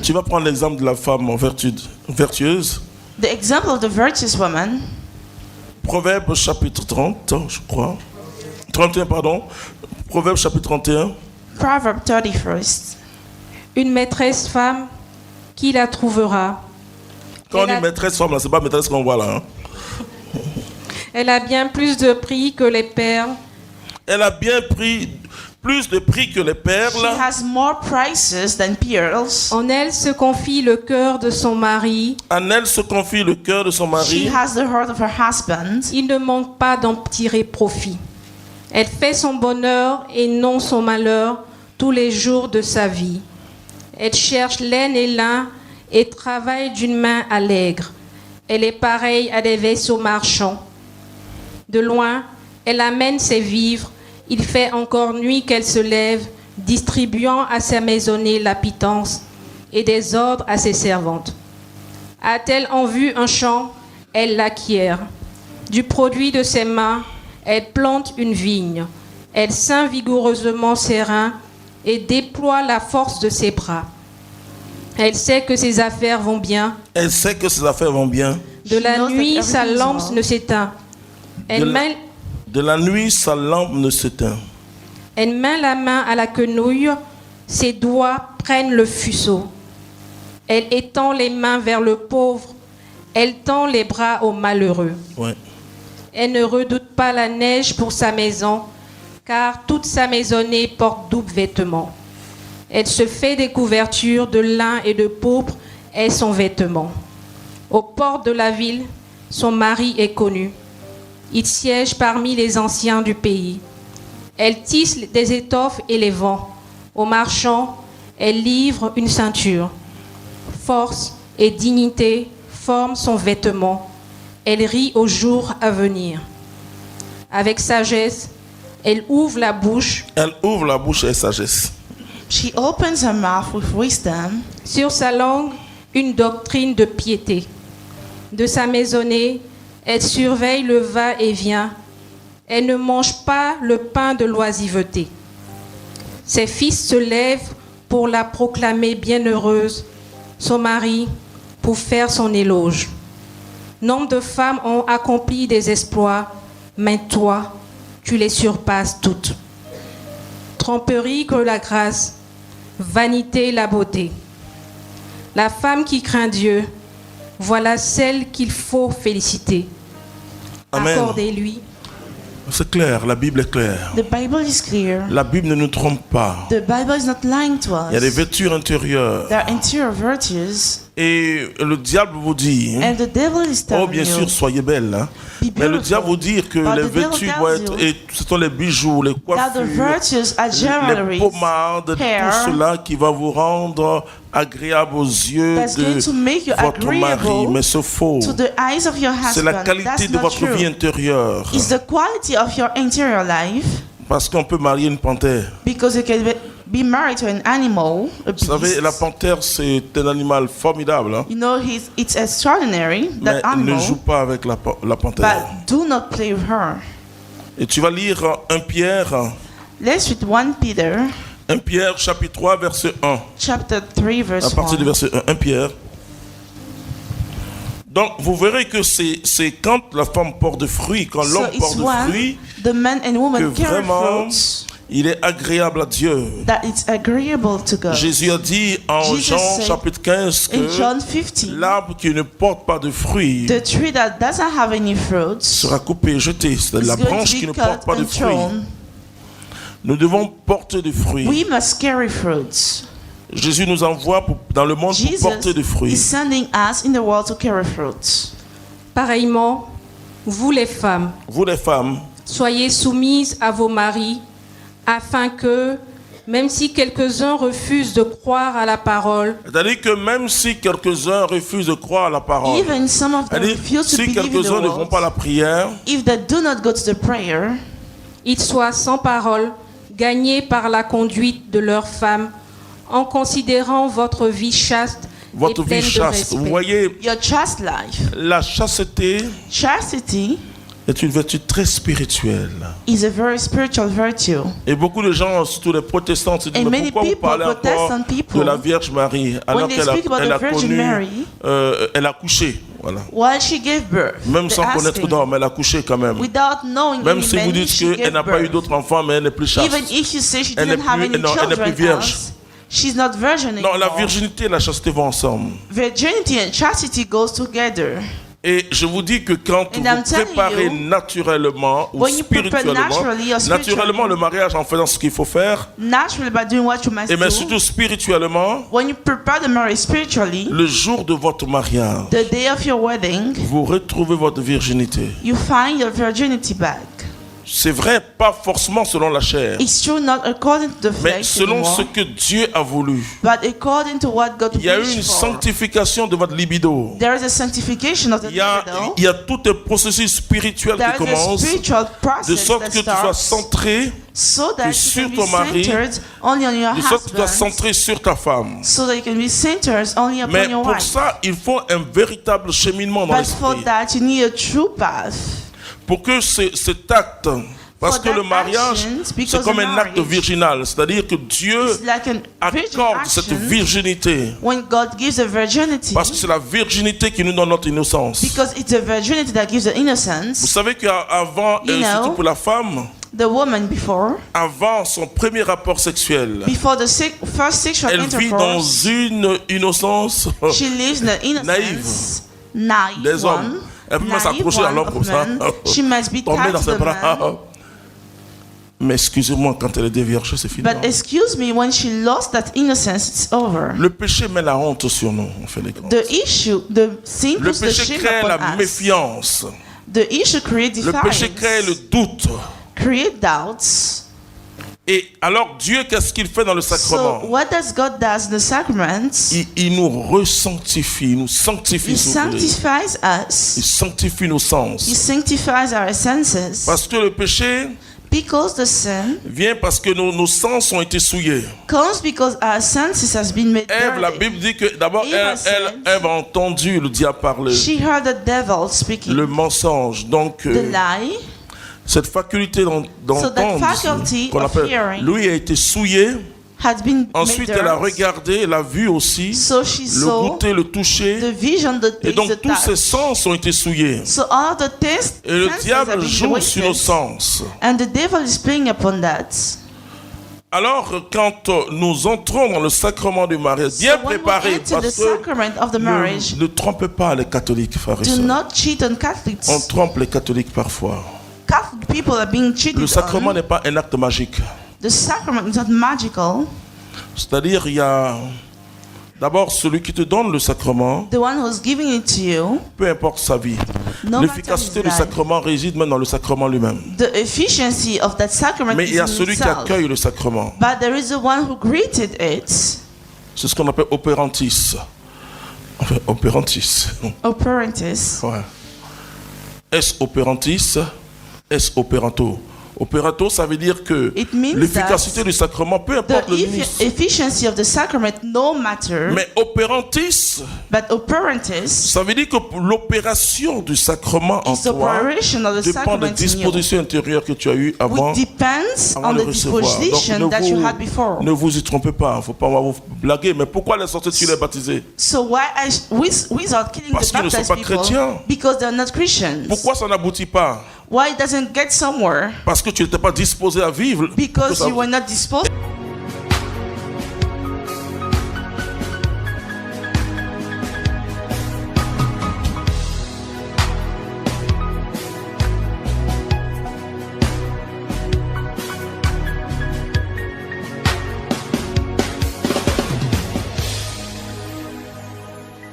Tu vas prendre l'exemple de la femme vertueuse. The example of the virtuous woman. Proverbe chapitre 30, je crois. 31, pardon. Proverbe chapitre 31. Proverb 31st. Une maîtresse femme, qui la trouvera? Quand on dit maîtresse femme, là, c'est pas maîtresse qu'on voit là. Hein. Elle a bien plus de prix que les perles. Elle a bien pris plus de prix que les perles. She has more prices than pearls. En elle se confie le cœur de son mari. En elle se confie le cœur de son mari. She has the heart of her husband. Il ne manque pas d'en tirer profit. Elle fait son bonheur et non son malheur tous les jours de sa vie. Elle cherche laine et lin et travaille d'une main allègre. Elle est pareille à des vaisseaux marchands. De loin, elle amène ses vivres. Il fait encore nuit qu'elle se lève, distribuant à sa maisonnée la pitance et des ordres à ses servantes. A-t-elle en vue un champ? Elle l'acquiert. Du produit de ses mains, elle plante une vigne. Elle ceint vigoureusement ses reins et déploie la force de ses bras. Elle sait que ses affaires vont bien. Elle sait que ses affaires vont bien. De la nuit, sa lampe ne s'éteint. De la nuit, sa lampe ne s'éteint. Elle met la main à la quenouille, ses doigts prennent le fuseau. Elle étend les mains vers le pauvre, elle tend les bras aux malheureux. Ouais. Elle ne redoute pas la neige pour sa maison, car toute sa maisonnée porte double vêtement. Elle se fait des couvertures de lin et de pourpre est son vêtement. Aux portes de la ville, son mari est connu. Il siège parmi les anciens du pays. Elle tisse des étoffes et les vend. Aux marchands, elle livre une ceinture. Force et dignité forment son vêtement. Elle rit au jour à venir. Avec sagesse, elle ouvre la bouche. Elle ouvre la bouche et sagesse. She opens her mouth with wisdom. Sur sa langue, une doctrine de piété. De sa maisonnée, elle surveille le va-et-vient. Elle ne mange pas le pain de l'oisiveté. Ses fils se lèvent pour la proclamer bienheureuse, son mari pour faire son éloge. Nombre de femmes ont accompli des exploits, mais toi, tu les surpasses toutes. Tromperie que la grâce, vanité la beauté. La femme qui craint Dieu, voilà celle qu'il faut féliciter. Amen. Accordez-lui. C'est clair, la Bible est claire. The Bible is clear. La Bible ne nous trompe pas. The Bible is not lying to us. Il y a des vertus intérieures. There are interior virtues. Et le diable vous dit, And the devil is telling oh bien you, sûr, soyez belle. Hein. be Mais le beautiful. diable vous dit que But les the devil vertus tells vont être, you et ce sont les bijoux, les that the coiffures, virtues are les jewelry pommades, hair, tout cela qui va vous rendre agréable aux yeux that's going to make you de votre mari. agreeable Mais c'est faux. to the eyes of your C'est husband. la qualité That's de not votre true. vie intérieure. It's the quality of your interior life, Parce qu'on peut marier une panthère. because you can be married to an animal, a Vous savez, beast. la panthère, c'est un animal formidable. Hein? You know, it's extraordinary, Mais that ne animal, joue pas avec la panthère. but do not play with her. Et tu vas lire 1 Pierre, Let's read 1 Peter, 1 Pierre chapitre 3, verset 1. chapter 3, À verse partir du 1. verset 1, 1 Pierre. Donc, vous verrez que c'est quand la femme porte de fruits, quand So l'homme it's porte de when fruits, the men and women que carry vraiment, fruits il est agréable à Dieu. that it's agreeable to God. Jésus a dit en Jesus Jean said chapitre 15 In John que 15, l'arbre qui ne porte pas de fruits the tree that doesn't have any fruits sera coupé et jeté. C'est is la going branche to qui be ne porte cut pas de and fruits. thrown. Nous devons porter des fruits. We must carry fruits. Jésus nous envoie dans le monde pour porter des Jesus fruits. is sending us in the world to carry fruits. Pareillement, vous les femmes, Vous les femmes, soyez soumises à vos maris, afin que, même si quelques-uns refusent de croire à la parole, c'est-à-dire que même si quelques-uns refusent de croire à la parole, Even some of them c'est-à-dire refuse to si believe in the quelques-uns ne font world. pas la prière, If they do not go to the prayer, ils soient sans parole, gagnés par la conduite de leurs femmes, en considérant votre vie chaste votre et pleine vie de chaste. Vous respect. voyez, your chaste life, la chasteté, chastity est une vertu très spirituelle. is a very spiritual virtue. Et beaucoup de gens, surtout les protestants, se disent And mais many pourquoi vous people, parlez encore Protestant people, de la Vierge Marie alors they qu'elle a, speak about elle a the Virgin connu, Mary, elle a couché, voilà. While she gave birth, Même they sans asked connaître him, d'homme, elle a couché quand même. without knowing Même any si vous man, dites she qu'elle gave n'a pas eu birth. d'autres enfants, mais elle n'est plus chaste. Even if you say she Elle n'est didn't have plus- any non, elle n'est plus children vierge. else, she's not virgin Non, la anymore. virginité et la chasteté vont ensemble. Virginity and chastity goes together. Et je vous dis que quand And vous I'm telling préparez you, naturellement ou when you prepare spirituellement, naturally or spiritually, naturellement le mariage en faisant ce qu'il faut faire, Naturally, by doing what you must et mais do, surtout spirituellement, when you prepare the marriage spiritually, le jour de votre mariage, the day of your wedding, vous retrouvez votre virginité. you find your virginity back. C'est vrai, pas forcément selon la chair, It's true not according to the mais flesh selon anymore, ce que Dieu a voulu. but according to what God Il y a eu wished une for. sanctification de votre libido. There is a sanctification of the Il y a tout un processus spiritual There qui is a commence, spiritual de process sorte that que tu sois starts centré, so that you sur can be ton mari, centered only on your de sorte que tu sois husband, centré sur ta femme. so that you can be centered only upon Mais your pour wife. ça, il faut un véritable cheminement dans But for l'esprit. that, you need a true path. Pour que cet acte, parce For que that le mariage, actions, c'est because comme the un acte marriage virginal, c'est-à-dire que Dieu It's like a virgin accorde cette action virginité, when God gives a virginity, parce que c'est la virginité qui nous donne notre innocence. because it's a virginity that gives the Vous innocence. savez qu'avant, You know, surtout pour la femme, The woman avant son premier rapport sexuel, before the first sexual elle vit dans intercourse, une innocence she lives in the innocence, naive des one, hommes. Elle peut même naive s'approcher à one l'homme of comme ça, men. She must be tomber tied dans to ses the man. bras. Mais excusez-moi, quand elle est déviergée, c'est fini. But excuse me, when she lost that innocence, it's over. Le péché met la honte sur nous, on fait les grands. The issue, the sin Le puts the péché shame crée la upon us. méfiance. The issue creates Le péché crée le defiance, doute. create doubts. Et alors Dieu, qu'est-ce qu'il fait dans le sacrement? So what does God does in the sacraments? Il nous resanctifie, il nous sanctifie. He si vous voulez. sanctifies us. Il sanctifie nos He sens. sanctifies our senses. Parce que le péché Because the sin vient parce que nos sens ont été souillés. comes because our senses has been made Ève, la dirty. Bible dit que d'abord, Eva Ève a entendu le diable parler. She heard the devil speaking. Le mensonge. Donc, The lie. cette faculté So that d'entendre, faculty qu'on of appelle, hearing lui a été souillé. had been Ensuite, made elle a dirty. regardé, elle a vu aussi, So she le saw goûter, le the toucher. vision, the Et taste, donc, the tous ses touch. sens ont été souillés. So all the taste Et le senses have diable been joue sur nos wasted. sens. And the devil is playing upon that. Alors, quand nous entrons dans le sacrement du mariage, bien So when we préparé, enter the parce que sacrament of the marriage, ne trompez pas les catholiques, frères et do sœurs. not cheat on Catholics. On trompe les catholiques parfois. Catholic people are being Le cheated sacrement on. n'est pas un acte magique. The sacrament is not magical. C'est-à-dire, il y a d'abord celui qui te donne le sacrement, The one who's giving it to you, peu importe sa vie. no L'efficacité matter du his life, sacrement réside même dans le sacrement lui-même. the efficiency of that sacrament Mais is il y a in celui qui itself. accueille le sacrement. But there is the one who greeted it, C'est ce qu'on appelle opérantis. Enfin, opérantis. operantis. Ouais. Est-ce opérantis? Est-ce opéranto? Opéranto, ça veut dire que It means l'efficacité that du sacrement, peu The importe le ministre. efficiency of the sacrament, no matter, Mais opérantis, but operantis ça veut dire que l'opération du sacrement en is the toi operation of the dépend des sacrament in you, dispositions intérieures que tu as eues avant, which depends avant on de the recevoir. disposition Donc that you had before. ne vous y trompez pas, il ne faut pas vous blaguer. Mais pourquoi les sorciers tu les baptisés? So why without killing Parce the qu'ils ne sont baptized pas people? chrétiens. Because they're not Christians. Pourquoi ça n'aboutit pas? Why it doesn't get somewhere? Parce que tu n'étais pas disposé à vivre. Because Ça- you were not disposed.